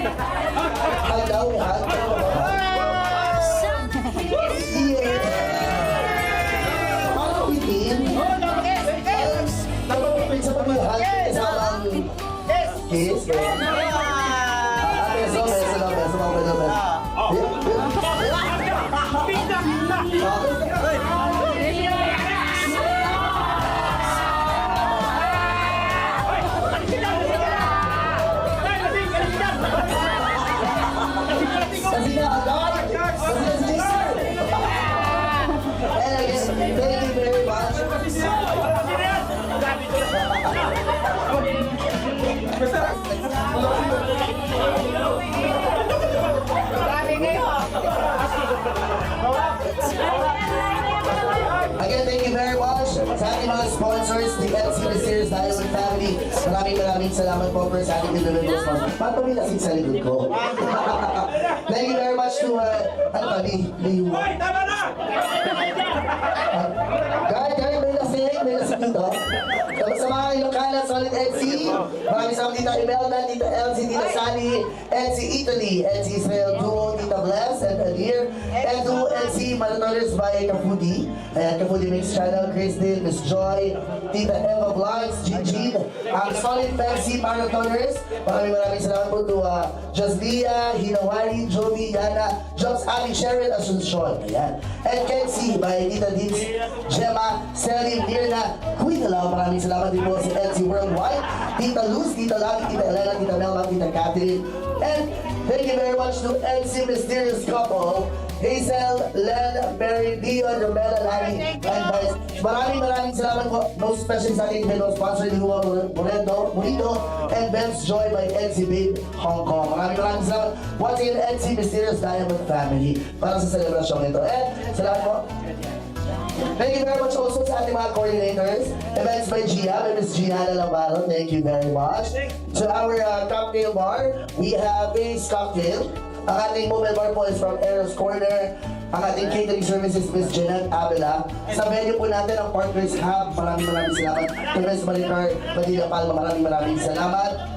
Hug daw, hug. Yeah. Parang pitin. Napapipin sa pag-hug. Kasamang kiss. Beso lang. Kasi na agad! Kasi na si Jason! And again, thank you very much. Again, thank you very much sa ating mga sponsors, the LC Mysterious Diamond Family. Maraming salamat po for sa ating individual sponsors. Ba't pa lasing sa likod ko? Thank you very much to, ano ba, Hoy, tama na! Kahit may lasing dito. Tapos sa mga Ilocana, Solid NC, maraming salamat Tita Imelda, Tita LC, Tita Sally, NC Italy, NC Israel Duo, Tita Bless, and Adir, and to NC Manatoris by Kafudi, and Kafudi Mix Channel, Christine, Miss Joy, Tita Eva Vlogs, Gigi, ang Solid Fancy Marathoners, maraming salamat po to Jaslia, Hinawari, Jovi, Yana, Jobs, Ali, Cheryl, Asuncion, ayan. And Kenzie by Tita Dins, Gemma, Sally, Mirna, Queen Alaw, maraming salamat din po si NC Worldwide, Tita Luz, Tita Lagi, Tita Elena, Tita Melba, Tita Catherine, and thank you very much to NC Mysterious Couple, Hazel, Len, Mary, Dion, Romela, Lani, and Vice. Maraming salamat po, most especially sa ating video sponsor ni Lua Moreno, and Ben's Joy by NC Babe Hong Kong. Maraming salamat. Once again, NC Mysterious Diamond Family para sa selebrasyon ito. And salamat po. Thank you very much also sa ating mga coordinators. Events by Gia, by Ms. Gianna Lavaro. Thank you very much. To our cocktail bar, we have Ace Cocktail. Ang ating mobile bar po is from Eros Corner. Ang ating catering services, Ms. Jeanette Avila. Sa venue po natin, ang Partners Hub. Maraming salamat. To Ms. Maricar Madina Palma, maraming salamat.